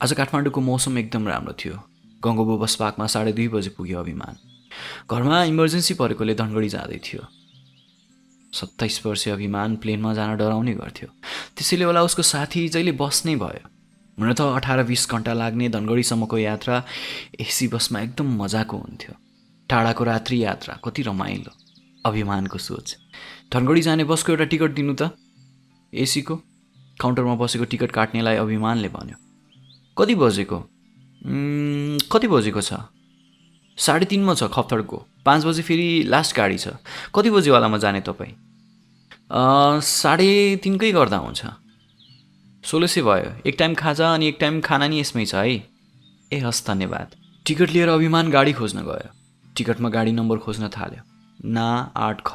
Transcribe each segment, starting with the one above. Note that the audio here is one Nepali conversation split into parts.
आज काठमाडौँको मौसम एकदम राम्रो थियो। गङ्गोबो बस पार्कमा 2:30 बजे पुग्यो अभिमान। घरमा इमर्जेन्सी परेकोले धनगढी जाँदै थियो। 27 वर्षीय अभिमान प्लेनमा जान डराउने गर्थ्यो। त्यसैले होला उसको साथी जहिले बस नै भयो। हुन त 18-20 घन्टा लाग्ने धनगढीसम्मको यात्रा एसी बसमा एकदम मजाको हुन्थ्यो। टाढाको रात्रि यात्रा कति रमाइलो। अभिमानको सोच। धनगढी जाने बसको एउटा टिकट दिनु त। एसीको काउन्टरमा बसेको टिकट काट्नेलाई अभिमानले भन्यो। कति बजेको छ? 3:30 छ खप्तडको। 5 बजे फेरि लास्ट गाडी छ। कति बजेवालामा जाने तपाईँ? 3:30 गर्दा हुन्छ। 1600 भयो। एक टाइम खाजा अनि एक टाइम खाना नि यसमै छ है। ए हस् धन्यवाद। टिकट लिएर अभिमान गाडी खोज्न गयो। टिकटमा गाडी नम्बर खोज्न थाल्यो। ना 8 ख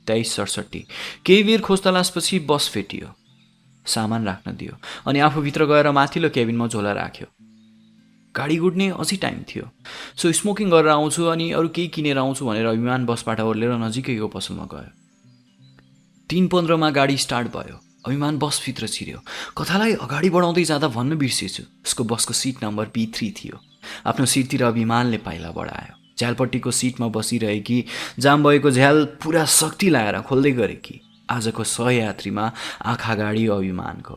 2367। केही बेर खोजतलासपछि बस फेटियो। सामान राख्न दियो अनि आफूभित्र गएर माथिल्लो केबिनमा झोला राख्यो। गाडी गुड्ने अझै टाइम थियो। सो स्मोकिङ गरेर आउँछु अनि अरू केही किनेर आउँछु भनेर अभिमान बसबाट ओर्लेर नजिकैको पसलमा गयो। 3:15 गाडी स्टार्ट भयो। अभिमान बसभित्र छिर्यो। कथालाई अगाडि बढाउँदै जाँदा भन्न बिर्सेछु, उसको बसको सिट नम्बर B3 थियो। आफ्नो सिटतिर अभिमानले पाइला बढायो। झ्यालपट्टिको सिटमा बसिरहेकी जाम भएको झ्याल पुरा शक्ति लाएर खोल्दै गरेकी आजको सहयात्रीमा आँखा गाडी अभिमानको।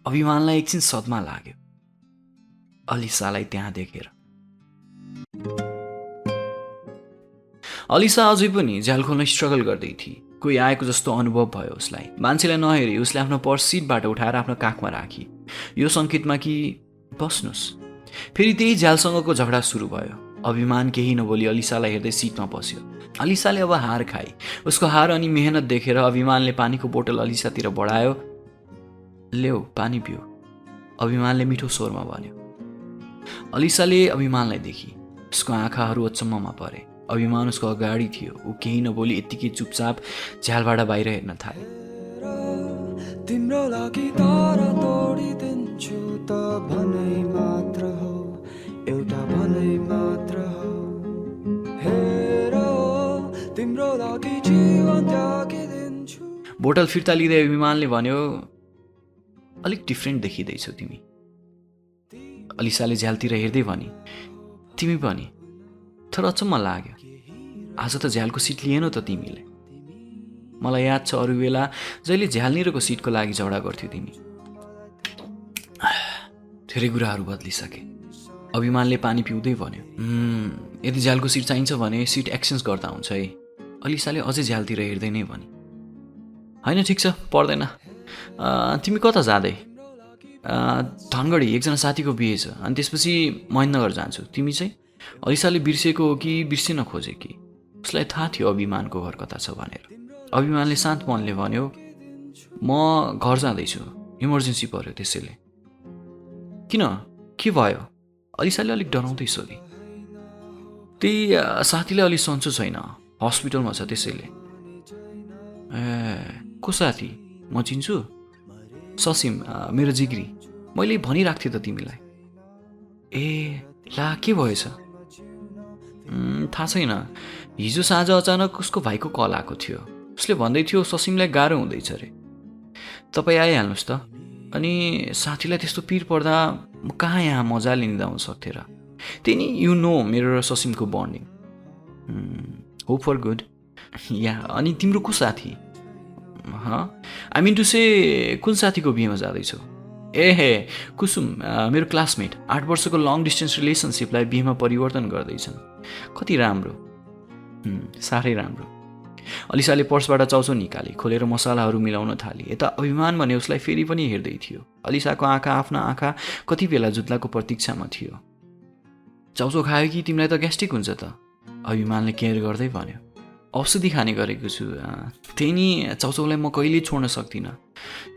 अभिमानलाई एकछिन सदमा लाग्यो अलिसालाई त्यहाँ देखेर। अलिसा अझै पनि झ्याल खोल्न स्ट्रगल गर्दै थिए। कोही आएको जस्तो अनुभव भयो उसलाई। मान्छेलाई नहेरी उसले आफ्नो पर्स सिटबाट उठाएर आफ्नो काखमा राखी। यो सङ्केतमा कि बस्नुस्। फेरि त्यही झ्यालसँगको झगडा सुरु भयो। अभिमान केही नबोली अलिसालाई हेर्दै सिटमा बस्यो। अलिसाले अब हार खाई। उसको हार अनि मेहनत देखेर अभिमानले पानीको बोतल अलिसातिर बढायो। ल्याऊ पानी पियो, अभिमानले मिठो स्वरमा भन्यो। अलिसाले अभिमानलाई देखी। उसको आँखाहरू अचम्ममा परे। अभिमान उसको अगाडि थियो। ऊ केही नबोली यत्तिकै चुपचाप झ्यालबाट बाहिर हेर्न थाले। तिम्रो लागि तारा तोडिदिन्छु त भनै मात्र हो, एउटा भनै मात्र हो। हेर तिम्रो लागि जीवन त्यागिदिन्छु। बोतल फिर्ता लिँदै अभिमानले भन्यो, अलिक डिफ्रेन्ट देखिँदैछौ तिमी। अलिसाले झ्यालतिर हेर्दै भनी, तिमी पनि। तर अचम्म लाग्यो, आज त झ्यालको सिट लिएन त तिमीले। मलाई याद छ अरू बेला जहिले झ्यालनिरको सिटको लागि झगडा गर्थ्यौ तिमी। धेरै कुराहरू बदलिसके। अभिमानले पानी पिउँदै भन्यो। यदि झ्यालको सिट चाहिन्छ भने सिट एक्सचेन्ज गर्दा हुन्छ है। अलिसाले अझै झ्यालतिर हेर्दै नै भने, होइन ठिक छ पर्दैन। तिमी कता जाँदै? धनगढी एकजना साथीको बिहे छ अनि त्यसपछि महेन्द्रनगर जान्छु। तिमी चाहिँ? अलिसाले बिर्सेको हो कि बिर्सिन खोजे कि? उसलाई थाहा थियो अभिमानको घर कता छ भनेर। अभिमानले शान्त मनले भन्यो, म घर जाँदैछु, इमर्जेन्सी पर्यो त्यसैले। किन? के भयो? अलिसाले अलिक डराउँदै सोधी। त्यही साथीलाई अलिक सन्चो छैन, हस्पिटलमा छ त्यसैले। को साथी? म चिन्छु। ससिम, मेरो जिग्री। मैले भनिराख्थेँ त तिमीलाई। ला के भएछ? थाहा छैन। हिजो साँझ अचानक उसको भाइको कल आएको थियो। उसले भन्दै थियो ससिमलाई गाह्रो हुँदैछ अरे। तपाईँ आइहाल्नुहोस् त। अनि साथीलाई त्यस्तो पिर पर्दा म कहाँ यहाँ मजाले निदाउन सक्थेँ र। त्यही नि यु नो मेरो र ससिमको bonding. Hope for good. Yeah अनि तिम्रो को साथी? आई मिन टु से कुन साथीको बिहेमा जाँदैछौ? कुसुम, मेरो क्लासमेट। 8 वर्षको लङ डिस्टेन्स रिलेसनसिपलाई बिहेमा परिवर्तन गर्दैछन्। कति राम्रो। साह्रै राम्रो। अलिसाले पर्सबाट चाउचाउ निकाली, खोलेर मसलाहरू मिलाउन थाली। यता अभिमान भने उसलाई फेरि पनि हेर्दै थियो। अलिसाको आँखा आफ्ना आँखा कति बेला जुत्लाको प्रतीक्षामा थियो। चाउचाउ खायो कि तिमीलाई त ग्यास्ट्रिक हुन्छ त? अभिमानले केयर गर्दै भन्यो। औषधि खाने गरेको छु। त्यही नि चाउचाउलाई म कहिल्यै छोड्न सक्दिनँ।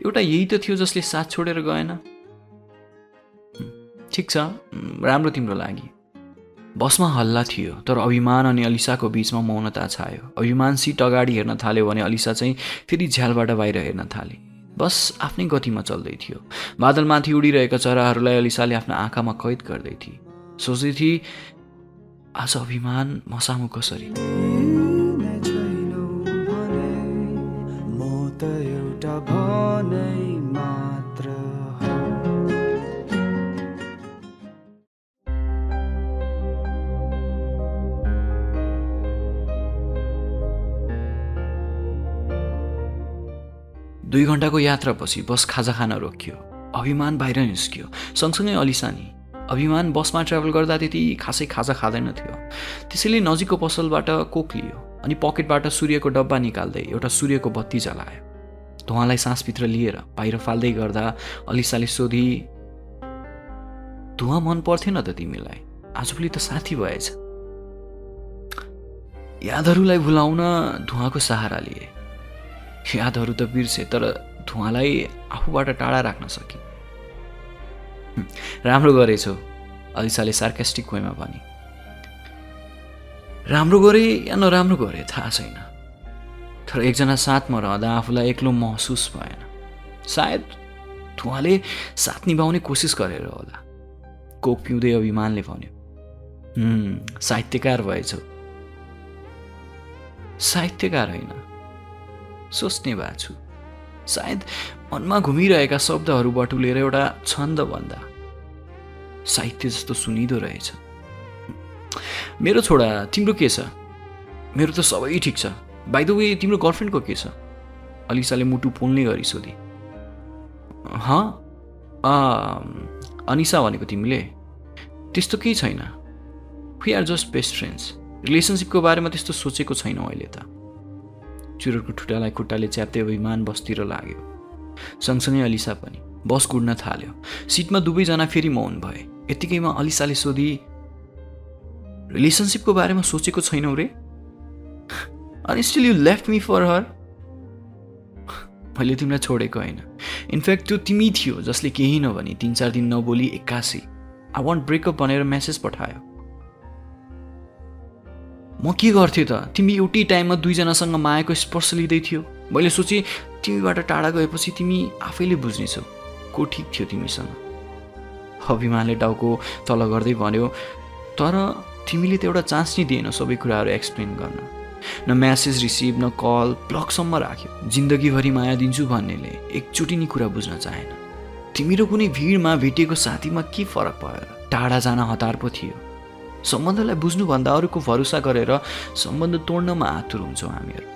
एउटा यही त थियो जसले साथ छोडेर गएन। ठिक छ, राम्रो तिम्रो लागि। बसमा हल्ला थियो तर अभिमान अनि अलिसाको बीचमा मौनता छायो। अभिमान सिट अगाडि हेर्न थाल्यो भने अलिसा चाहिँ फेरि झ्यालबाट बाहिर हेर्न थाले। बस आफ्नै गतिमा चल्दै थियो। बादलमाथि उडिरहेका चराहरूलाई अलिसाले आफ्ना आँखामा कैद गर्दै थिए। सोच्दै थिए, आज अभिमान मसामु कसरी। 2 घण्टाको यात्रापछि बस खाजा खान रोकियो। अभिमान बाहिर निस्कियो, सँगसँगै अलिसा नि। अभिमान बसमा ट्राभल गर्दा त्यति खासै खाजा खाँदैन थियो, त्यसैले नजिकको पसलबाट कोक लियो अनि पकेटबाट सूर्यको डब्बा निकाल्दै एउटा सूर्यको बत्ती जलायो। धुवालाई सासभित्र लिएर बाहिर फाल्दै गर्दा अलिसाले सोधी, धुवा मन पर्थेन त तिमीलाई? आजभोलि त साथी भएछ। यादहरूलाई भुलाउन धुवाको सहारा लिए। यादहरू त बिर्से, तर धुवालाई आफूबाट टाढा राख्न सके। राम्रो गरेछौ, अलिसाले सार्कास्टिक वेमा भनी। राम्रो गरे या नराम्रो गरे थाहा छैन, तर एकजना साथमा रहँदा आफूलाई एक्लो महसुस भएन। सायद धुवाले साथ निभाउने कोसिस गरेर होला। कोक पिउँदै अभिमानले भन्यो, साहित्यकार भएछौ। साहित्यकार होइन, सोच्ने भएको छु। सायद मनमा घुमिरहेका शब्दहरू बटुलेर एउटा छन्द भन्दा साहित्य जस्तो सुनिदो रहेछ। मेरो छोडा, तिम्रो के छ? मेरो त सबै ठिक छ। बाइ द वे, तिम्रो गर्लफ्रेन्डको के छ? अलिसाले मुटु पोल्ने गरी सोधी। अनिसा भनेको तिमीले? त्यस्तो केही छैन, we are just best friends. रिलेसनसिपको बारेमा त्यस्तो सोचेको छैन अहिले त। चुरोटको ठुटालाई खुट्टाले च्याप्दै अभिमान बसतिर लाग्यो, सँगसँगै अलिसा पनि। बस गुड्न थाल्यो। सिटमा दुवैजना फेरि मौन भए। यत्तिकैमा अलिसाले सोधी, रिलेसनसिपको बारेमा सोचेको छैनौ रे? अनि still you left me for her? मैले तिमीलाई छोडेको होइन। इनफ्याक्ट त्यो तिमी थियो जसले केही नभनी 3-4 दिन नबोली 81 आई वान्ट ब्रेकअप भनेर मेसेज पठायो। म के गर्थेँ त? तिमी एउटै टाइममा 2 जनासँग मायाको स्पर्श लिँदै थियो। मैले सोचेँ तिमीबाट टाढा गएपछि तिमी आफैले बुझ्नेछौ को ठिक थियो तिमीसँग। अभिमानले टाउको तल गर्दै भन्यो, तर तिमीले त एउटा चान्स नै दिएन सबै कुराहरू एक्सप्लेन गर्न। न म्यासेज रिसिभ, न कल, ब्लकसम्म राख्यो। जिन्दगीभरि माया दिन्छु भन्नेले एकचोटि नि कुरा बुझ्न चाहेन। तिमी र कुनै भिडमा भेटिएको साथीमा के फरक भयो र? टाढा जान हतार पो थियो। सम्बन्धलाई बुझ्नुभन्दा अरूको भरोसा गरेर सम्बन्ध तोड्नमा आतुर हुन्छौँ हामीहरू।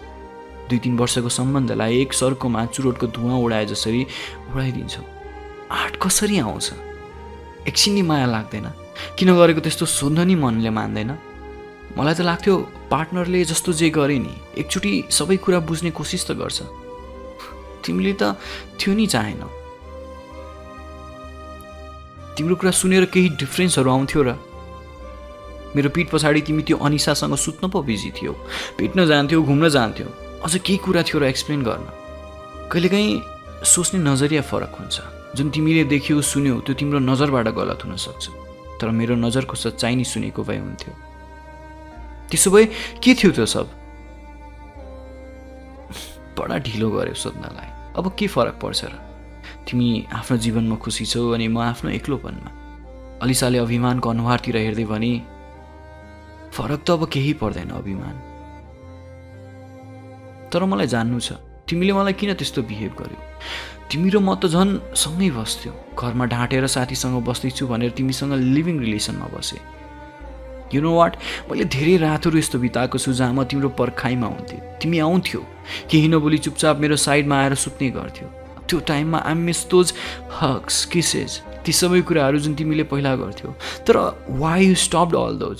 2-3 वर्षको सम्बन्धलाई एक सर्कोमा चुरोटको धुवाँ उडाए जसरी उडाइदिन्छौँ। आँट कसरी आउँछ? एकछिन नि माया लाग्दैन? किन गरेको त्यस्तो सोध्न नि मनले मान्दैन। मलाई त लाग्थ्यो पार्टनरले जस्तो जे गरे नि एकचोटि सबै कुरा बुझ्ने कोसिस त गर्छ। तिमीले त त्यो नि चाहेनौ। तिम्रो कुरा सुनेर केही डिफ्रेन्सहरू आउँथ्यो र? मेरो पिठ पछाडि तिमी त्यो अनिसासँग सुत्न पो बिजी थियौ, भेट्न जान्थ्यौ, घुम्न जान्थ्यौ। अझ केही कुरा थियो र एक्सप्लेन गर्न। कहिलेकाहीँ सोच्ने नजरिया फरक हुन्छ। जुन तिमीले देख्यौ सुन्यौ त्यो तिम्रो नजरबाट गलत हुन सक्छ, तर मेरो नजरको सच्चाइ नि सुनेको भए हुन्थ्यो। त्यसो भए के थियो त्यो सब? बडा ढिलो गर्यो सोध्नलाई। अब के फरक पर्छ र? तिमी आफ्नो जीवनमा खुसी छौ अनि म आफ्नो एक्लोपनमा। अलिसाले अभिमानको अनुहारतिर हेर्दै भनी, फरक त अब केही पर्दैन अभिमान, तर मलाई जान्नु छ तिमीले मलाई किन त्यस्तो बिहेभ गर्यौ। तिमी र म त झन् सँगै बस्थ्यौ। घरमा ढाँटेर साथीसँग बस्दैछु भनेर तिमीसँग लिभिङ रिलेसनमा बसेँ। यु नो वाट, मैले धेरै रातहरू यस्तो बिताएको छु जहाँ म तिम्रो पर्खाइमा हुन्थेँ। तिमी आउँथ्यौ, केही नबोली चुपचाप मेरो साइडमा आएर सुत्ने गर्थ्यौ। त्यो टाइममा I miss those hugs, kisses, ती सबै कुराहरू जुन तिमीले पहिला गर्थ्यौ। तर why you stopped all those?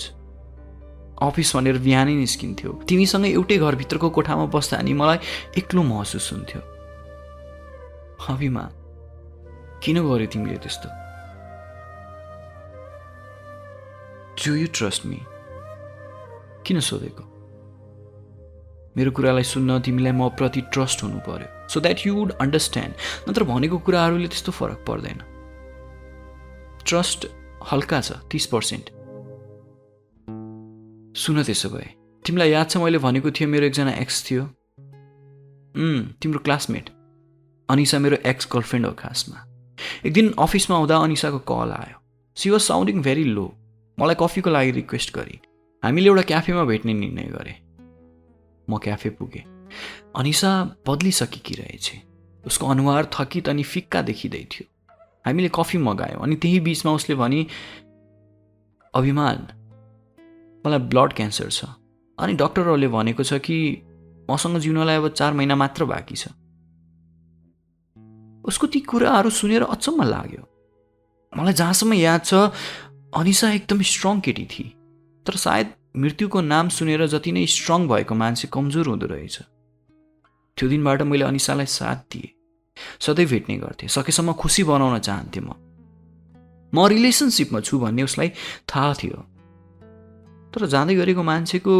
Office भनेर बिहानै निस्किन्थ्यो। तिमीसँग एउटै घरभित्रको कोठामा बस्दा अनि मलाई एक्लो महसुस हुन्थ्यो। अभिमान, किन गर्यो तिमीले त्यस्तो? Do you trust me? किन सोधेको? मेरो कुरालाई सुन्न तिमीलाई म प्रति ट्रस्ट हुनु पर्यो, so that you would understand. नत्र भनेको कुराहरूले त्यस्तो फरक पर्दैन। ट्रस्ट हल्का छ, 30%। सुन त्यसो भए, तिमीलाई याद छ मैले भनेको थिएँ मेरो एकजना एक्स थियो? तिम्रो क्लासमेट अनिसा मेरो एक्स गर्लफ्रेन्ड हो खासमा। एक दिन अफिसमा आउँदा अनिसाको कल आयो। सी वाज साउन्डिङ भेरी लो। मलाई कफीको लागि रिक्वेस्ट गरी हामीले एउटा क्याफेमा भेट्ने निर्णय गरे। म क्याफे पुगेँ। अनिसा बदलिसकेकी रहेछ। उसको अनुहार थकित अनि फिक्का देखिँदै थियो। हामीले कफी मगायौँ अनि त्यही बिचमा उसले भनी, अभिमान, मलाई ब्लड क्यान्सर छ अनि डक्टरहरूले भनेको छ कि मसँग जिउनलाई अब 4 महिना मात्र बाँकी छ। उसको ती कुराहरू सुनेर अचम्म लाग्यो। मलाई जहाँसम्म याद छ अनिसा एकदम स्ट्रङ केटी थिए, तर सायद मृत्युको नाम सुनेर जति नै स्ट्रङ भएको मान्छे कमजोर हुँदो रहेछ। त्यो दिनबाट मैले अनिसालाई साथ दिएँ, सधैँ भेट्ने गर्थेँ, सकेसम्म खुसी बनाउन चाहन्थेँ। म रिलेसनसिपमा छु भन्ने उसलाई थाहा थियो, तर जाँदै गरेको मान्छेको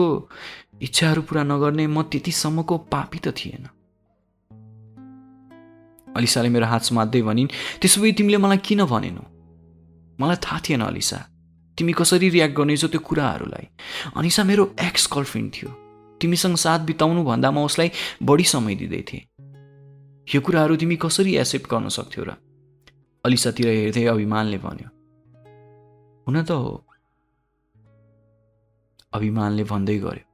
इच्छाहरू पुरा नगर्ने म त्यतिसम्मको पापी त थिएन। अलिसाले मेरो हात समात्दै भनिन्, त्यसो भए तिमीले मलाई किन भनेनौ? मलाई थाहा थिएन अलिसा, तिमी कसरी रियाक्ट गर्नेछौ त्यो कुराहरूलाई। अनिसा मेरो एक्स गर्लफ्रेन्ड थियो, तिमीसँग साथ बिताउनु भन्दा म उसलाई बढी समय दिँदै थिएँ। यो कुराहरू तिमी कसरी एक्सेप्ट गर्न सक्थ्यौ र? अलिसातिर हेर्दै अभिमानले भन्यो। हुन त हो, अभिमानले भन्दै गर्यो।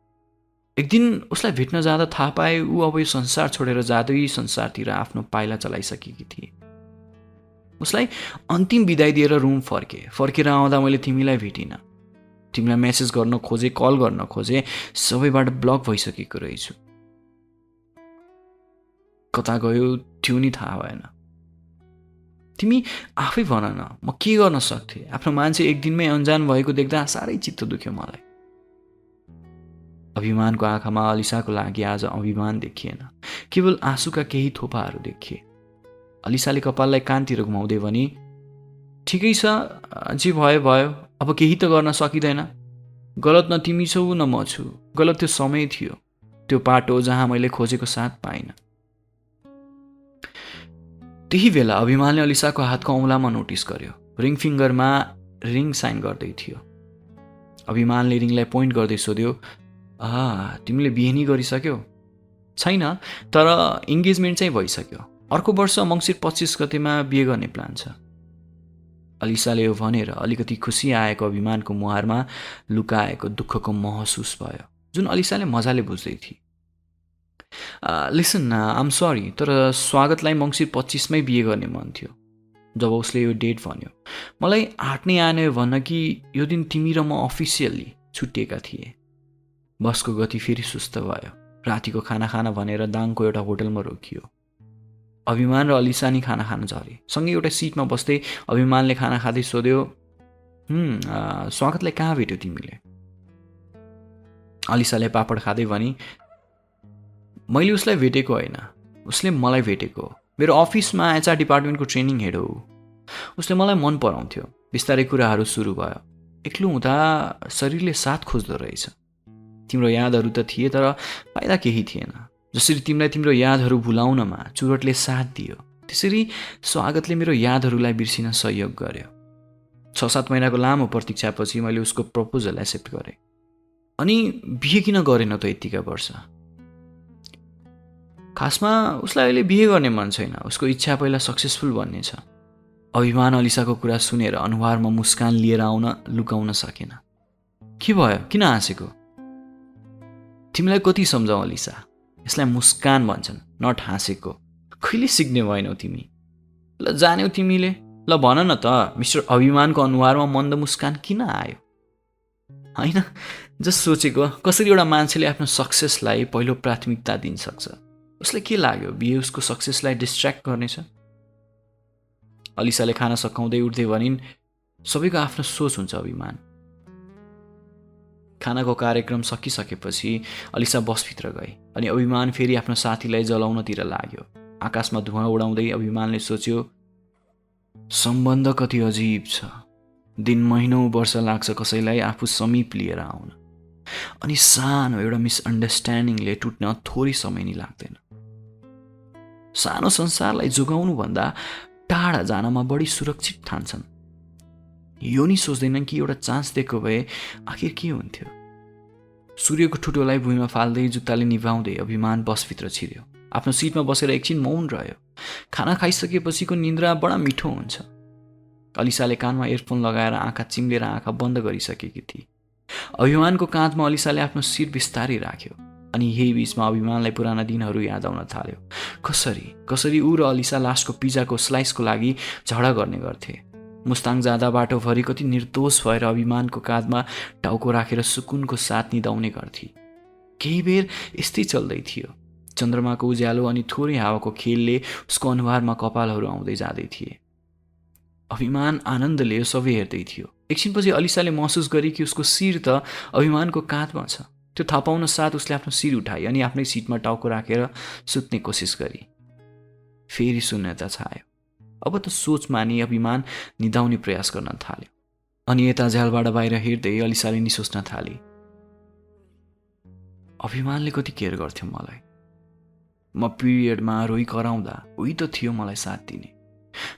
एक दिन उसलाई भेट्न जाँदा थाहा पाए ऊ अब यो संसार छोडेर जादुई संसारतिर आफ्नो पाइला चलाइसकेकी थिए। उसलाई अन्तिम बिदाई दिएर रुम फर्केर आउँदा मैले तिमीलाई भेटिनँ। तिमीलाई मेसेज गर्न खोजेँ, कल गर्न खोजेँ, सबैबाट ब्लक भइसकेको रहेछु। कता गयो त्यो नि थाहा भएन। तिमी आफै भन न, म के गर्न सक्थेँ? आफ्नो मान्छे एक दिनमै अन्जान भएको देख्दा साह्रै चित्त दुख्यो मलाई। अभिमानको आँखामा अलिसाको लागि आज अभिमान देखिएन, केवल आँसुका केही थोपाहरू देखिए। अलिसाले कपाललाई कानतिर घुमाउँदै भनी, ठिकै छ, जे भयो भयो, अब केही त गर्न सकिँदैन। गलत न तिमी छौ न म छु, गलत त्यो समय थियो, त्यो पाटो जहाँ मैले खोजेको साथ पाइनँ। त्यही बेला अभिमानले अलिसाको हातको औँलामा नोटिस गर्यो। रिङ फिङ्गरमा रिङ साइन गर्दै थियो। अभिमानले रिङलाई पोइन्ट गर्दै सोध्यो, तिमीले बिहे नि गरिसक्यौ? छैन, तर इन्गेजमेन्ट चाहिँ भइसक्यो। अर्को वर्ष मङ्सिर 25 गतेमा बिहे गर्ने प्लान छ। अलिसाले यो भनेर अलिकति खुसी आएको अभिमानको मुहारमा लुकाएको दुःखको महसुस भयो, जुन अलिसाले मजाले बुझ्दै थिए। लिसन, आम सरी, तर स्वागतलाई मङ्सिर 25मै बिहे गर्ने मन थियो। जब उसले यो डेट भन्यो, मलाई आँट नै आएन भन्न कि यो दिन तिमी र म अफिसियल्ली छुट्टिएका थिए। बसको गति फेरि सुस्त भयो। रातिको खाना खान भनेर दाङको एउटा होटलमा रोकियो। अभिमान र अलिसा नि खाना खान झरे। सँगै एउटा सिटमा बस्दै अभिमानले खाना खाँदै सोध्यो, स्वागतलाई कहाँ भेट्यौ तिमीले? अलिसाले पापड खाँदै भनी, मैले उसलाई भेटेको होइन, उसले मलाई भेटेको। मेरो अफिसमा एचआर डिपार्टमेन्टको ट्रेनिङ हेड हो। उसले मलाई मन पराउँथ्यो। बिस्तारै कुराहरू सुरु भयो। एक्लो हुँदा शरीरले साथ खोज्दो रहेछ। तिम्रो यादहरू त थिए, तर फाइदा केही थिएन। जसरी तिमीलाई तिम्रो यादहरू भुलाउनमा चुरटले साथ दियो, त्यसरी स्वागतले मेरो यादहरूलाई बिर्सिन सहयोग गर्यो। 6-7 महिनाको लामो प्रतीक्षापछि मैले उसको प्रपोजल एक्सेप्ट गरेँ। अनि बिहे किन गरेन त यतिका वर्ष? खासमा उसलाई अहिले बिहे गर्ने मन छैन, उसको इच्छा पहिला सक्सेसफुल बन्ने छ। अभिमान अलिसाको कुरा सुनेर अनुहारमा मुस्कान लिएर आउन लुकाउन सकेन। के भयो, किन हाँसेको? तिमीलाई कति सम्झाऊ अलिसा, यसलाई मुस्कान भन्छन्, नट हाँसेको। कहिले सिक्ने भएनौ तिमी? ल जान्यौ तिमीले? ल भन न त, मिस्टर अभिमानको अनुहारमा मन्द मुस्कान किन आयो? होइन, जस्ट सोचेको, कसरी एउटा मान्छेले आफ्नो सक्सेसलाई पहिलो प्राथमिकता दिन सक्छ? उसलाई के लाग्यो बिहे उसको सक्सेसलाई डिस्ट्र्याक्ट गर्नेछ? अलिसाले खाना सकाउँदै उठ्दै भनिन्, सबैको आफ्नो सोच हुन्छ अभिमान। खानाको कार्यक्रम सकिसकेपछि अलिसा बसभित्र गए अनि अभिमान फेरि आफ्नो साथीलाई जलाउनतिर लाग्यो। आकाशमा धुवाँ उडाउँदै अभिमानले सोच्यो, सम्बन्ध कति अजीब छ। दिन महिनौँ वर्ष लाग्छ कसैलाई आफू समीप लिएर आउन, अनि सानो एउटा मिसअन्डरस्ट्यान्डिङले टुट्न थोरै समय नि लाग्दैन। सानो संसारलाई जोगाउनुभन्दा टाढा जानमा बढी सुरक्षित ठान्छन्। यो नि सोच्दैनन् कि एउटा चान्स दिएको भए आखिर के हुन्थ्यो। सूर्यको ठुटोलाई भुइँमा फाल्दै जुत्ताले निभाउँदै अभिमान बसभित्र छिर्यो। आफ्नो सिटमा बसेर एकछिन मौन रह्यो। खाना खाइसकेपछिको निन्द्रा बडा मिठो हुन्छ। अलिसाले कानमा इयरफोन लगाएर आँखा चिम्लेर आँखा बन्द गरिसकेकी थिए। अभिमानको काँधमा अलिसाले आफ्नो शिर बिस्तारै राख्यो अनि यही बीचमा अभिमानलाई पुराना दिनहरू याद आउन थाल्यो। कसरी ऊ र अलिसा लास्टको पिज्जाको स्लाइसको लागि झगडा गर्ने गर्थे। मुस्ताङ जाँदा बाटोभरि कति निर्दोष भएर अभिमानको काँधमा टाउको राखेर सुकुनको साथ निदाउने गर्थे। केही बेर यस्तै चल्दै थियो। चन्द्रमाको उज्यालो अनि थोरै हावाको खेलले उसको अनुहारमा कपालहरू आउँदै जाँदै थिए। अभिमान आनन्दले यो सबै हेर्दै थियो। एकछिनपछि अलिसाले महसुस गरे कि उसको शिर त अभिमानको काँधमा छ। त्यो थाहा पाउन साथ उसले आफ्नो शिर उठाई अनि आफ्नै सिटमा टाउको राखेर सुत्ने कोसिस गरी। फेरि शून्यता छायो। अब त सोच मानी अभिमान निदाउने प्रयास गर्न थाल्यो। अनि यता झ्यालबाट बाहिर हेर्दै अलिसाले नि सोच्न थाले, अभिमानले कति केयर गर्थ्यो मलाई। म पिरियडमा रोइ कराउँदा उही त थियो मलाई साथ दिने।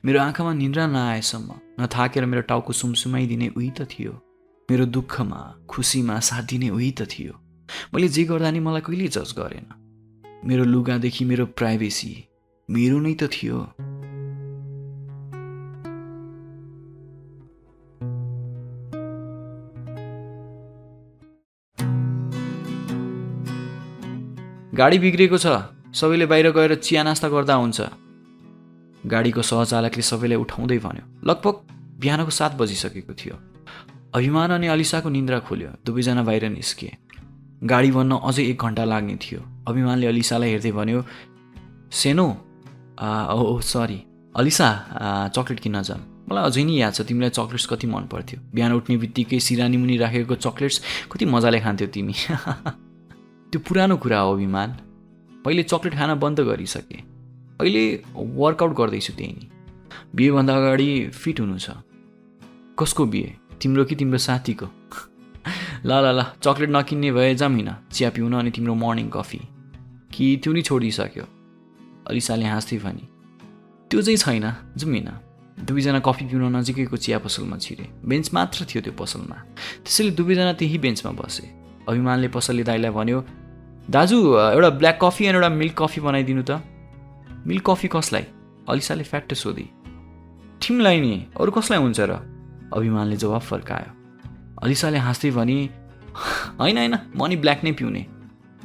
मेरो आँखामा निन्द्रा नआएसम्म नथाकेर मेरो टाउको सुमसुमाइदिने उही त थियो। मेरो दुःखमा खुसीमा साथ दिने उही त थियो। मैले जे गर्दा नि मलाई कहिले जज गरेन। मेरो लुगादेखि मेरो प्राइभेसी मेरो नै त थियो। गाडी बिग्रेको छ, सबैले बाहिर गएर चिया नास्ता गर्दा हुन्छ। गाडीको सहचालकले सबैलाई उठाउँदै भन्यो। लगभग बिहानको 7 बजिसकेको थियो। अभिमान अनि अलिसाको निन्द्रा खुल्यो। दुवैजना बाहिर निस्किए। गाडी बन्न अझै 1 घन्टा लाग्ने थियो। अभिमानले अलिसालाई हेर्दै भन्यो, सेनो सरी अलिसा, चक्लेट किन्न जाऊँ। मलाई अझै नि याद छ तिमीलाई चक्लेट्स कति मन पर्थ्यो। बिहान उठ्ने बित्तिकै सिरानी मुनि राखेको चक्लेट्स कति मजाले खान्थ्यौ तिमी। त्यो पुरानो कुरा हो अभिमान। पहिले चक्लेट खान बन्द गरिसकेँ। अहिले वर्कआउट गर्दैछु त्यही नि। बिहेभन्दा अगाडि फिट हुनु छ। कसको बिहे, तिम्रो कि तिम्रो साथीको? ल ल ल चक्लेट नकिन्ने भए जामिन चिया पिउन अनि तिम्रो मर्निङ कफी। कि त्यो नि छोडिसक्यो? अलिसाले हाँस्दै भनी, त्यो चाहिँ छैन, जामिन। दुवैजना कफी पिउन नजिकैको चिया पसलमा छिरे। बेन्च मात्र थियो त्यो पसलमा, त्यसैले दुवैजना त्यही बेन्चमा बसे। अभिमानले पसलले दाइलाई भन्यो, दाजु एउटा ब्ल्याक कफी अनि एउटा मिल्क कफी बनाइदिनु त। मिल्क कफी कसलाई? अलिसाले फ्याट्ट सोधी। तिमीलाई नि, अरू कसलाई हुन्छ र? अभिमानले जवाफ फर्कायो। अलिसाले हाँस्दै भनी, होइन होइन म नि ब्ल्याक नै पिउने।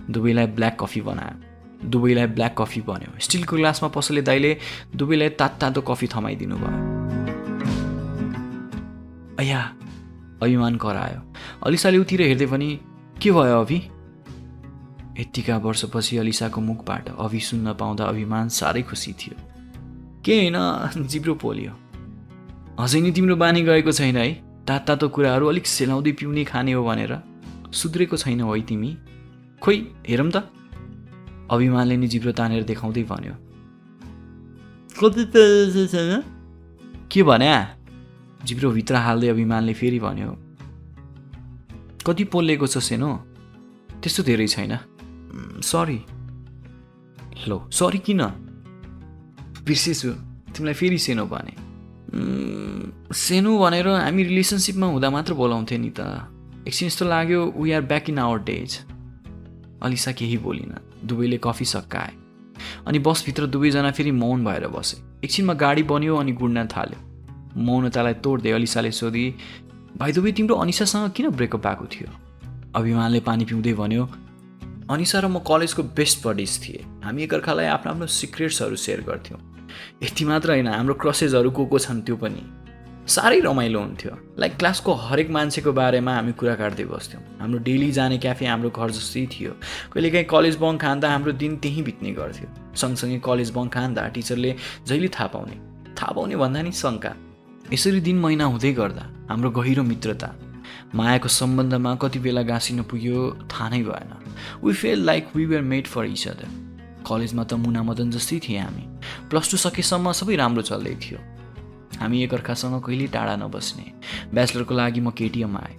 दुवैलाई ब्ल्याक कफी बनायो। दुवैलाई ब्ल्याक कफी बन्यो। स्टिलको ग्लासमा पसलले दाइले दुवैलाई तातो कफी थमाइदिनु भयो। अया, अभिमान करायो। अलिसाले उतिर हेर्दै पनि, के भयो अभि? यतिका वर्षपछि अलिसाको मुखबाट अभि सुन्न पाउँदा अभिमान साह्रै खुसी थियो। के होइन, जिब्रो पोल्यो। अझै नि तिम्रो बानी गएको छैन है? तातो कुराहरू अलिक सेलाउँदै पिउने खाने हो भनेर सुध्रेको छैन है तिमी? खोइ हेरौँ त। अभिमानले नि जिब्रो तानेर देखाउँदै भन्यो। के भन्या? जिब्रो भित्र हाल्दै अभिमानले फेरि भन्यो, कति पोलेको छ सेनो? त्यस्तो धेरै छैन। सरी। लो सरी किन? बिर्सेछु, तिमीलाई फेरि सेनो भने। सेनो भनेर हामी रिलेसनसिपमा हुँदा मात्र बोलाउँथ्यो नि त। एकछिन यस्तो लाग्यो we are back in our days. Alisha केही बोलिन। दुवैले कफी सकाए अनि बसभित्र दुवैजना फेरि मौन भएर बसे। एकछिनमा गाडी बन्यो अनि गुड्न थाल्यो। मौनतालाई तोड्दै अलिसाले सोधी, भाइ दुवै तिम्रो अनिसासँग किन ब्रेकअप भएको थियो? अभिमानले पानी पिउँदै भन्यो, अनिसा र म कलेजको बेस्ट बडिज थिए। हामी एकअर्कालाई आफ्नो आफ्नो सिक्रेट्सहरू सेयर गर्थ्यौँ। यति मात्र होइन, हाम्रो क्रसेजहरू को छन् त्यो पनि। साह्रै रमाइलो हुन्थ्यो। लाइक क्लासको हरेक मान्छेको बारेमा हामी कुरा काट्दै बस्थ्यौँ। हाम्रो डेली जाने क्याफे हाम्रो घर जस्तै थियो। कहिलेकाहीँ कलेज बङ्क खाँदा हाम्रो दिन त्यहीँ बित्ने गर्थ्यो। सँगसँगै कलेज बङ्क खाँदा टिचरले जहिले थाहा पाउने भन्दा नि शङ्का। यसरी दिन महिना हुँदै गर्दा हाम्रो गहिरो मित्रता, मायाको सम्बन्धमा कति बेला गाँसिन पुग्यो थाहा नै भएन। We feel like we were made for each other. कलेजमा त मुना मदन जस्तै थिए हामी। +2 सकेसम्म सबै राम्रो चल्दै थियो। हामी एकअर्कासँग कहिले टाढा नबस्ने। ब्याचलरको लागि म केटिएम आएँ।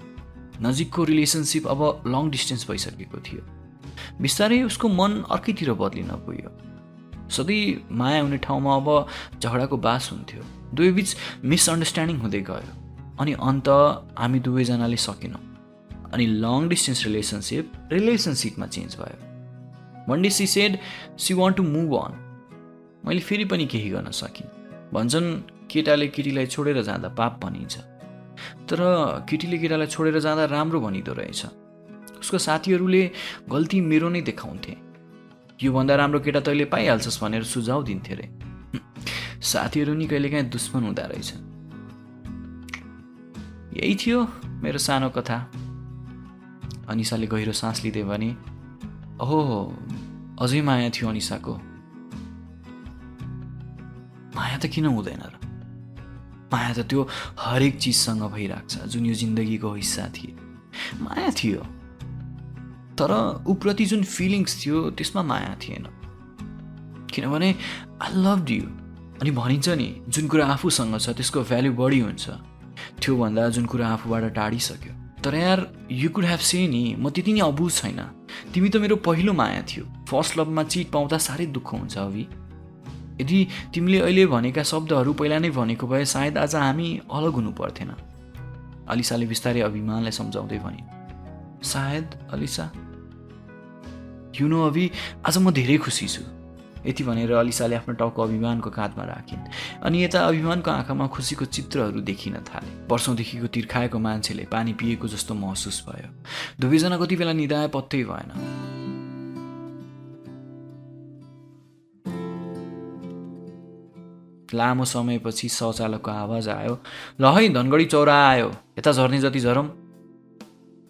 नजिकको रिलेसनसिप अब लङ डिस्टेन्स भइसकेको थियो। बिस्तारै उसको मन अर्कैतिर बदलिन पुग्यो। सधैँ माया हुने ठाउँमा अब झगडाको बास हुन्थ्यो। दुवैबीच मिसअन्डरस्ट्यान्डिङ हुँदै गयो अनि अन्त हामी दुवैजनाले सकेनौँ अनि लङ डिस्टेन्स रिलेसनसिपमा चेन्ज भयो। one day she said she want to move on। मैले फेरि पनि केही गर्न सकिनँ। भन्छन् केटाले केटीलाई छोडेर जाँदा पाप भनिन्छ, तर केटीले केटालाई छोडेर जाँदा राम्रो भनिदो रहेछ। उसको साथीहरूले गल्ती मेरो नै देखाउँथे। योभन्दा राम्रो केटा तैँले पाइहाल्छस् भनेर सुझाउ दिन्थे रे। साथीहरू नि कहिलेकाहीँ दुश्मन हुँदा रहेछ। यही थियो मेरो सानो कथा। अनिसाले गहिरो सास लिँदै भने, ओहो अझै माया थियो अनिसाको। माया त किन हुँदैन र? माया त त्यो हरेक चिजसँग भइरहेको छ जुन यो जिन्दगीको हिस्सा थिए। माया थियो, तर उप्रति जुन फिलिङ्स थियो त्यसमा माया थिएन। किनभने आई लभ यु अनि भनिन्छ नि, जुन कुरा आफूसँग छ त्यसको भ्याल्यु बढी हुन्छ त्योभन्दा जुन कुरा आफूबाट टाढिसक्यो। तर यार यु कुड ह्याभ से नि, म त्यति नै अबुझ छैन। तिमी त मेरो पहिलो माया थियो। फर्स्ट लभमा चिट पाउँदा साह्रै दुःख हुन्छ अभि। यदि तिमीले अहिले भनेका शब्दहरू पहिला नै भनेको भए सायद आज हामी अलग हुनु पर्थेन। अलिसाले बिस्तारै अभिमानलाई सम्झाउँदै भने। सायद अलिसा, यु नो अभि, आज म धेरै खुसी छु। यति भनेर अलिसाले आफ्नो टाउको अभिमानको काँधमा राखिन् अनि यता अभिमानको आँखामा खुसीको चित्रहरू देखिन थाले। वर्षौँदेखिको तिर्खाएको मान्छेले पानी पिएको जस्तो महसुस भयो। दुवैजना कति बेला निदाए पत्तै भएन। लामो समयपछि शौचालयको आवाज आयो। ल है धनगढी चौरा आयो, यता झर्ने जति झरौँ।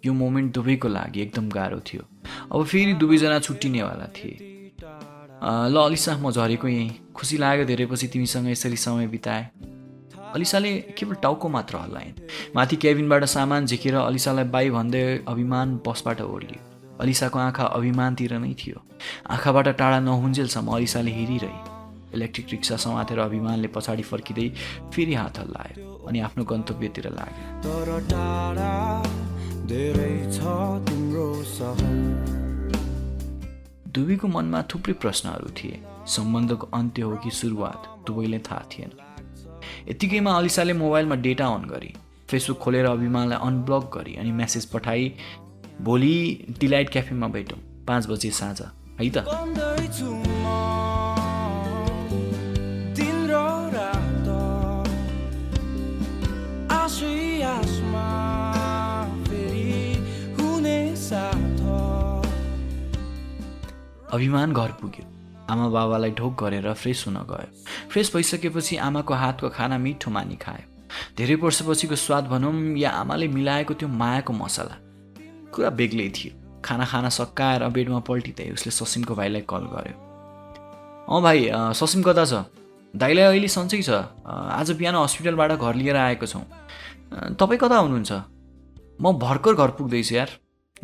यो मोमेन्ट दुवैको लागि एकदम गाह्रो थियो। अब फेरि दुवैजना छुट्टिनेवाला थिए। ल अलिसा, म झरेको यहीँ। खुसी लाग्यो धेरैपछि तिमीसँग यसरी समय बिताए। अलिसाले केवल टाउको मात्र हल्लाइन्। माथि केबिनबाट सामान झिकेर अलिसालाई बाई भन्दै अभिमान बसबाट ओर्लियो। अलिसाको आँखा अभिमानतिर नै थियो। आँखाबाट टाढा नहुन्जेलसम्म अलिसाले हेरिरहे। इलेक्ट्रिक रिक्सा समातेर अभिमानले पछाडि फर्किँदै फेरि हात हल्लायो अनि आफ्नो गन्तव्यतिर लाग्यो। तर टाढा धेरै छ तिम्रो सहर। दुवैको मनमा थुप्रै प्रश्नहरू थिए। सम्बन्धको अन्त्य हो कि सुरुवात, दुवैलाई थाहा थिएन। यतिकैमा अलिसाले मोबाइलमा डेटा अन गरी फेसबुक खोलेर अभिमानलाई अनब्लक गरी अनि मेसेज पठाई, भोलि डिलाइट क्याफेमा भेटौँ 5 बजे साँझ है त। अभिमान घर पुग्यो। आमा बाबालाई ढोक गरेर फ्रेस हुन गयो। फ्रेस भइसकेपछि आमाको हातको खाना मिठो मानी खायो। धेरै वर्षपछिको स्वाद भनौँ या आमाले मिलाएको त्यो मायाको मसला कुरा बेग्लै थियो। खाना खाना सकाएर बेडमा पल्टिँदै उसले ससिमको भाइलाई कल गर्यो। भाइ, ससिम कता छ? दाइलाई अहिले सन्चै छ। आज बिहान हस्पिटलबाट घर लिएर आएको छौँ। तपाईँ कता हुनुहुन्छ? म भर्खर घर पुग्दैछु यार।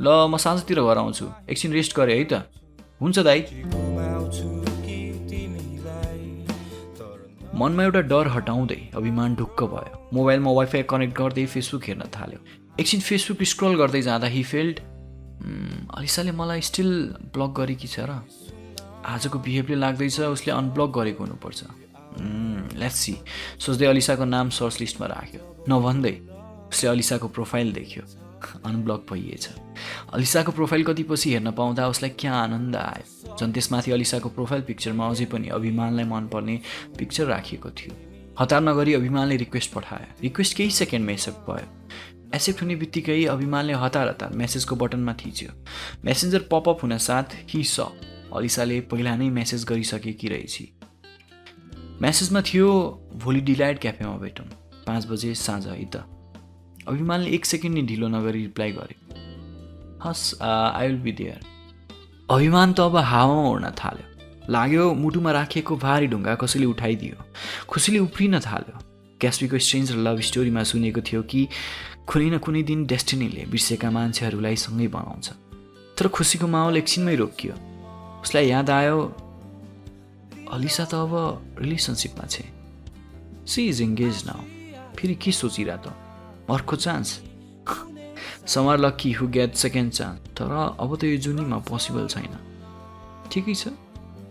ल म साँझतिर घर आउँछु। एकछिन रेस्ट गरेँ है त। हुन्छ दाइ। मनमा एउटा डर हटाउँदै अभिमान ढुक्क भयो। मोबाइलमा वाइफाई कनेक्ट गर्दै फेसबुक हेर्न थाल्यो। एकछिन फेसबुक स्क्रल गर्दै जाँदा हि फेल्ड, अलिसाले मलाई स्टिल ब्लक गरेकी छ र? आजको बिहेभले लाग्दैछ उसले अनब्लक गरेको हुनुपर्छ। लेट्स सी सोच्दै अलिसाको नाम सर्च लिस्टमा राख्यो। नभन्दै उसले अलिसाको प्रोफाइल देख्यो। अनब्लक भइएछ। अलिसाको प्रोफाइल कतिपछि हेर्न पाउँदा उसलाई क्या आनन्द आयो। झन् त्यसमाथि अलिसाको प्रोफाइल पिक्चरमा अझै पनि अभिमानलाई मनपर्ने पिक्चर राखिएको थियो। हतार नगरी अभिमानले रिक्वेस्ट पठायो। रिक्वेस्ट केही सेकेन्डमा एक्सेप्ट भयो। एक्सेप्ट हुने बित्तिकै अभिमानले हतार मेसेजको बटनमा थिच्यो। मेसेन्जर पपअप हुन साथ हि स अलिसाले पहिला नै मेसेज गरिसकेकी रहेछ। मेसेजमा थियो, भोलि डिलाइट क्याफेमा भेटौँ 5 बजे साँझ है त। अभिमानले 1 सेकेन्ड नि ढिलो नगरी रिप्लाई गरे, हस् आई विल बी देयर। अभिमान त अब हावामा उड्न थाल्यो। लाग्यो मुटुमा राखिएको भारी ढुङ्गा कसैले उठाइदियो। खुसीले उफ्रिन थाल्यो। क्यास्पीको स्ट्रेन्ज र लभ स्टोरीमा सुनेको थियो कि कुनै न कुनै दिन डेस्टिनीले बिर्सेका मान्छेहरूलाई सँगै बनाउँछ। तर खुसीको माहौल एकछिनमै रोकियो। उसलाई याद आयो, अलिसा त अब रिलेसनसिपमा छ। She is engage now. फेरि के सोचिरह त? अर्को chance? Some are lucky who get second chance. तर अब त यो जुनीमा पोसिबल छैन। ठिकै छ,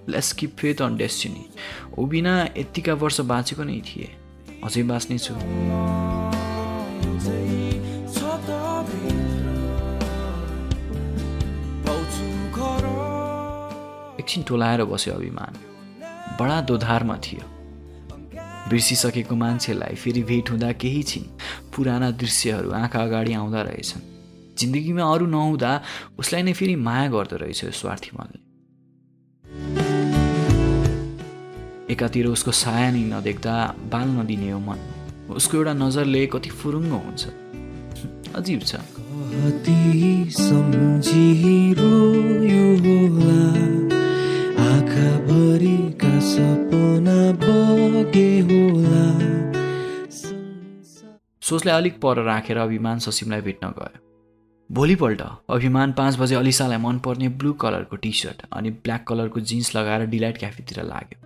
let's keep faith on destiny. ऊ बिना यत्तिका वर्ष बाँचेको नै थिए, अझै बाँच्ने छु। एकछिन टोलाएर बस्यो अभिमान। बडा दोधारमा थियो। बिर्सिसकेको मान्छेलाई फेरि भेट हुँदा केही छिन पुराना दृश्यहरू आँखा अगाडि आउँदा रहेछन्। जिन्दगीमा अरू नहुँदा उसलाई नै फेरि माया गर्दो रहेछ यो स्वार्थी मनले। एकातिर उसको साया नै नदेख्दा बाल नदिने यो मन, उसको एउटा नजरले कति फुरुङ्ग हुन्छ। अजीब छ। कति सम्झिरो यो होला सोचलाई अलिक पर राखेर अभिमान ससिमलाई भेट्न गयो। भोलिपल्ट अभिमान 5 बजे अलिसालाई मनपर्ने ब्लू कलरको टी सर्ट अनि ब्ल्याक कलरको जिन्स लगाएर डिलाइट क्याफेतिर लाग्यो।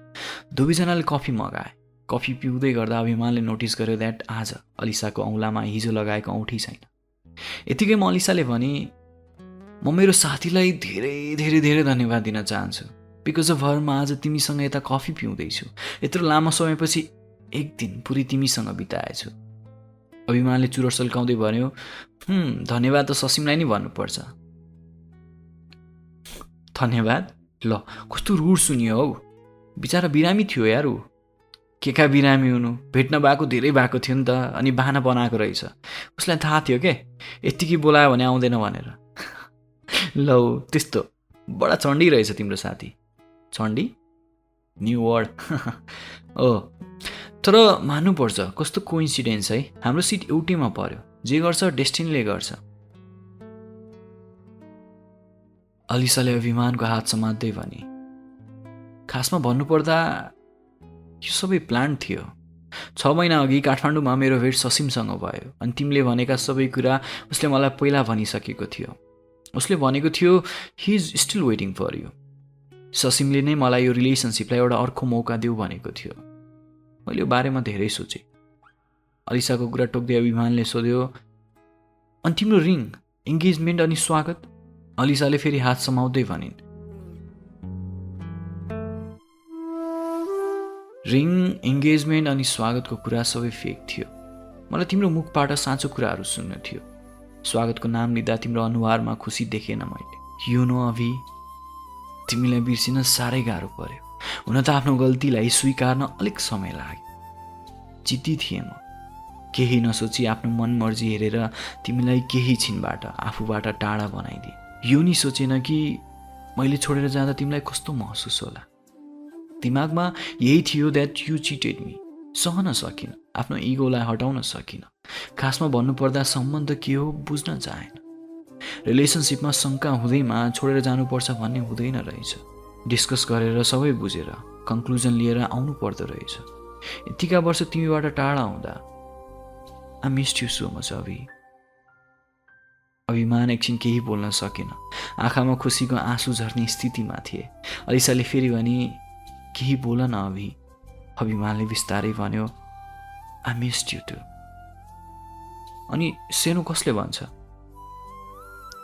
दुवैजनाले कफी मगाए। कफी पिउँदै गर्दा अभिमानले नोटिस गर्यो द्याट आज अलिसाको औँलामा हिजो लगाएको औँठी छैन। यतिकैमा अलिसाले भने, म मेरो साथीलाई धेरै धेरै धेरै धन्यवाद दिन चाहन्छु। बिकज अफ हर म आज तिमीसँग यता कफी पिउँदैछु। यत्रो लामो समयपछि एक दिन पुरै तिमीसँग बिताएछु। अभिमानले चुरोट सल्काउँदै भन्यो, धन्यवाद त ससिमलाई नै भन्नुपर्छ। धन्यवाद? ल कस्तो रुड सुनियो हौ। बिचारा बिरामी थियो यार ऊ। केका बिरामी हुनु, भेट्न भएको धेरै भएको थियो नि त, अनि बहाना बनाएको रहेछ। उसलाई थाहा थियो के यत्तिकै बोलायो भने आउँदैन भनेर। लौ त्यस्तो बडा चण्डी रहेछ तिम्रो साथी। चण्डी? New word. ओ तर मान्नुपर्छ कस्तो कोइन्सिडेन्स है। हाम्रो सिट एउटैमा पर्यो। जे गर्छ डेस्टिनीले गर्छ। अलिसाले अभिमानको हात समात्दै भने, खासमा भन्नुपर्दा यो सबै प्लान थियो। 6 महिना अघि काठमाडौँमा मेरो भेट ससिमसँग भयो अनि तिमीले भनेका सबै कुरा उसले मलाई पहिला भनिसकेको थियो। उसले भनेको थियो he is still waiting for you. ससिमले नै मलाई यो रिलेसनसिपलाई एउटा अर्को मौका देऊ भनेको थियो। मैले यो बारेमा धेरै सोचेँ। अलिसाको कुरा टोक्दै अभिमानले सोध्यो, अनि तिम्रो रिङ, इङ्गेजमेन्ट अनि स्वागत? अलिसाले फेरि हात समाउँदै भनिन्, रिङ, इङ्गेजमेन्ट अनि स्वागतको कुरा सबै फेक थियो। मलाई तिम्रो मुखबाट साँचो कुराहरू सुन्नु थियो। स्वागतको नाम लिँदा तिम्रो अनुहारमा खुसी देखेन मैले। यु नो अभि, तिमीलाई बिर्सिन साह्रै गाह्रो पर्यो। हुन त आफ्नो गल्तीलाई स्वीकार्न अलिक समय लाग्यो। जिद्दी थिएँ म। केही नसोची आफ्नो मनमर्जी हेरेर तिमीलाई केही छिनबाट आफूबाट टाढा बनाइदिए। यो नि सोचेन कि मैले छोडेर जाँदा तिमीलाई कस्तो महसुस होला। दिमागमा यही थियो द्याट यु चिटेड मी। सहन सकिनँ, आफ्नो इगोलाई हटाउन सकिनँ। खासमा भन्नुपर्दा सम्बन्ध के हो बुझ्न चाहेन। रिलेसनसिपमा शङ्का हुँदैमा छोडेर जानुपर्छ भन्ने हुँदैन रहेछ। डिस्कस गरेर सबै बुझेर कन्क्लुजन लिएर आउनु पर्दो रहेछ। यतिका वर्ष तिमीबाट टाढा हुँदा I missed you so much अभि। अभिमान एकछिन केही बोल्न सकेन। आँखामा खुसीको आँसु झर्ने स्थितिमा थिए। अलिसाले फेरि भने, केही बोल न अभि। अभिमानले बिस्तारै भन्यो, आई मिस्ड यु टु। अनि सेनो कसले भन्छ?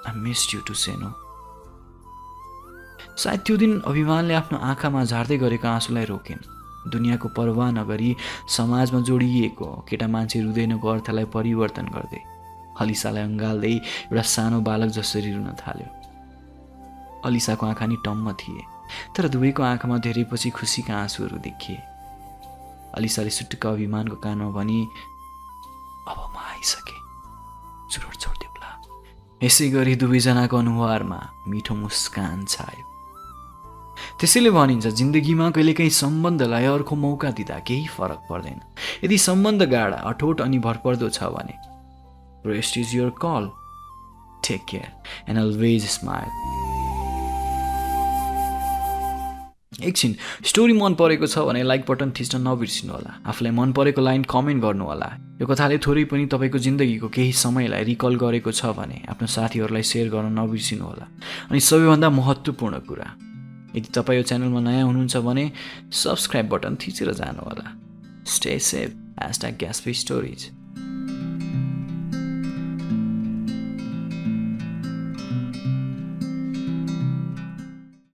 आई मिस्ड यु टु सेनो। सायद त्यो दिन अभिमानले आफ्नो आँखामा झार्दै गरेको आँसुलाई रोकेन। दुनियाँको परवाह नगरी समाजमा जोडिएको केटा मान्छे रुँदैनको अर्थलाई परिवर्तन गर्दै अलिसालाई अँगाल्दै एउटा सानो बालक जसरी रुन थाल्यो। अलिसाको आँखा नि टम्म थिए, तर दुवैको आँखामा धेरै पछि खुसीका आँसुहरू देखिए। अलिसाले सुटुक्क अभिमानको कानमा भनी, अब म आइसकेँ, चुरोट छोडिदेऊला। यसै गरी दुवैजनाको अनुहारमा मिठो मुस्कान छायो। त्यसैले भनिन्छ जिन्दगीमा कहिलेकाहीँ सम्बन्धलाई अर्को मौका दिँदा केही फरक पर्दैन। यदि सम्बन्ध गाढा, अठोट अनि भरपर्दो छ भने rest is your call. Take care and always smile. एकछिन स्टोरी मन परेको छ भने लाइक बटन थिच्न नबिर्सिनु होला। आफूलाई मन परेको लाइन कमेन्ट गर्नु होला। यो कथाले थोरै पनि तपाईँको जिन्दगीको केही समयलाई रिकल गरेको छ भने आफ्नो साथीहरूलाई सेयर गर्न नबिर्सिनु होला। अनि सबैभन्दा महत्त्वपूर्ण कुरा, यदि तपाईँ यो च्यानलमा नयाँ हुनुहुन्छ भने सब्सक्राइब बटन थिचेर जानु होला। Stay safe. #GasPay Stories।